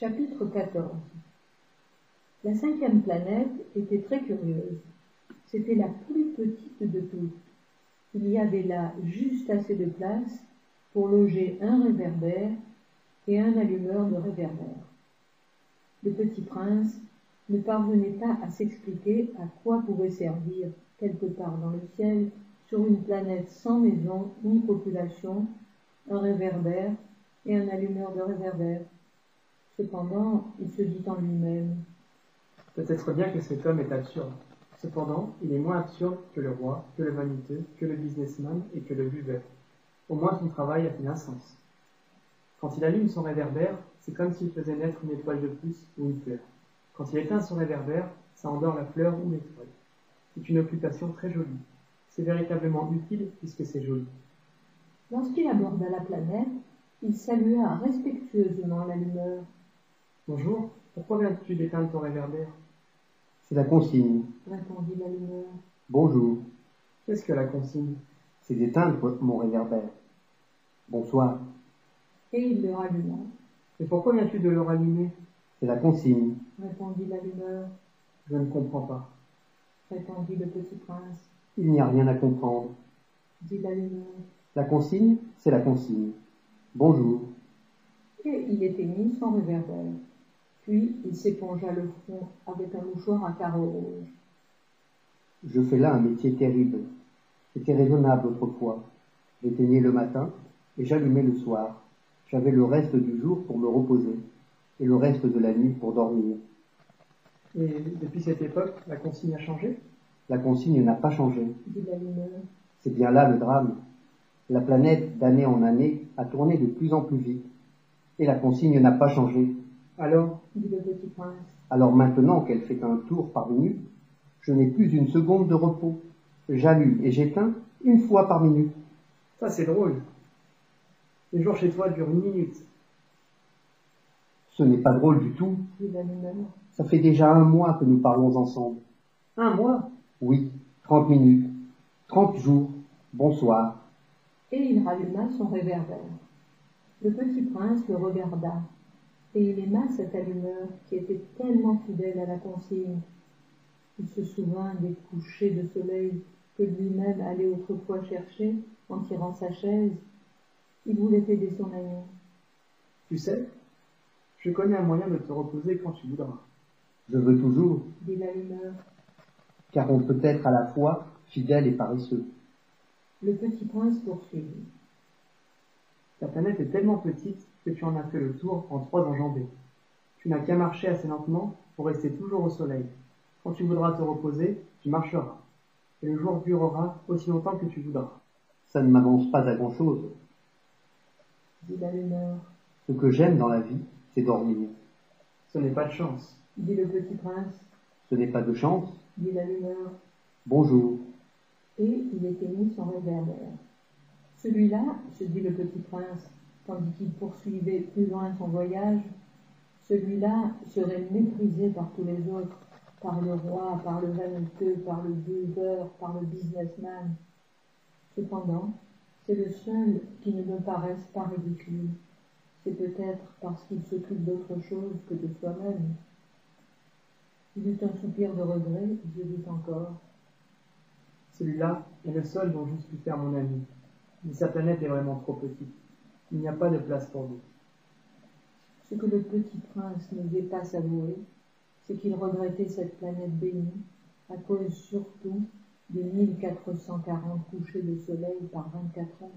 Chapitre 14. La 5e planète était très curieuse. C'était la plus petite de toutes. Il y avait là juste assez de place pour loger un réverbère et un allumeur de réverbère. Le petit prince ne parvenait pas à s'expliquer à quoi pouvait servir, quelque part dans le ciel, sur une planète sans maison ni population, un réverbère et un allumeur de réverbère. Cependant, il se dit en lui-même: peut-être bien que cet homme est absurde. Cependant, il est moins absurde que le roi, que le vaniteux, que le businessman et que le buveur. Au moins son travail a-t-il un sens. Quand il allume son réverbère, c'est comme s'il faisait naître une étoile de plus ou une fleur. Quand il éteint son réverbère, ça endort la fleur ou l'étoile. C'est une occupation très jolie. C'est véritablement utile puisque c'est joli. Lorsqu'il aborda la planète, il salua respectueusement l'allumeur. Bonjour, pourquoi viens-tu d'éteindre ton réverbère? C'est la consigne, Répondit l'allumeur. Bonjour, Qu'est-ce que la consigne? c'est d'éteindre mon réverbère. Bonsoir, Et il le ralluma. Et pourquoi viens-tu de le rallumer? c'est la consigne. Répondit l'allumeur. Je ne comprends pas. Répondit le petit prince. Il n'y a rien à comprendre. Dit l'allumeur. La consigne, c'est la consigne. Bonjour, Et il éteignit son réverbère. Puis il s'épongea le front avec un mouchoir à carreaux rouges. je fais là un métier terrible. C'était raisonnable autrefois. J'éteignais le matin et j'allumais le soir. J'avais le reste du jour pour me reposer et le reste de la nuit pour dormir. Et depuis cette époque, la consigne a changé? La consigne n'a pas changé. Dit l'allumeur. C'est bien là le drame. La planète, d'année en année, a tourné de plus en plus vite. Et la consigne n'a pas changé. Alors, Dit le petit prince. Alors maintenant qu'elle fait un tour par minute, je n'ai plus une seconde de repos. J'allume et j'éteins une fois par minute. ça c'est drôle. Les jours chez toi durent une minute. Ce n'est pas drôle du tout. Dit l'allumeur. Ça fait déjà 1 mois que nous parlons ensemble. Un mois? Oui, 30 minutes, 30 jours. Bonsoir. Et il ralluma son réverbère. Le petit prince le regarda, et il aima cet allumeur qui était tellement fidèle à la consigne. Il se souvint des couchers de soleil que lui-même allait autrefois chercher en tirant sa chaise. Il voulait aider son ami. Tu sais, je connais un moyen de te reposer quand tu voudras. Je veux toujours, Dit l'allumeur. car on peut être à la fois fidèle et paresseux. Le petit prince poursuivit. Ta planète est tellement petite que tu en as fait le tour en 3 enjambées. Tu n'as qu'à marcher assez lentement pour rester toujours au soleil. Quand tu voudras te reposer, tu marcheras. Et le jour durera aussi longtemps que tu voudras. Ça ne m'avance pas à grand-chose. Dit l'allumeur. Ce que j'aime dans la vie, c'est dormir. Ce n'est pas de chance. Dit le petit prince. Ce n'est pas de chance. Dit l'allumeur. Bonjour. Et il éteignit son réverbère. Celui-là, se dit le petit prince, tandis qu'il poursuivait plus loin son voyage, celui-là serait méprisé par tous les autres, par le roi, par le vaniteux, par le buveur, par le businessman. Cependant, c'est le seul qui ne me paraisse pas ridicule. C'est peut-être parce qu'il s'occupe d'autre chose que de soi-même. Il eut un soupir de regret, je dis encore. Celui-là est le seul dont j'eusse pu faire mon ami. Mais sa planète est vraiment trop petite. Il n'y a pas de place pour nous. Ce que le petit prince n'osait pas s'avouer, c'est qu'il regrettait cette planète bénie, à cause surtout des 1440 couchers de soleil par 24 heures.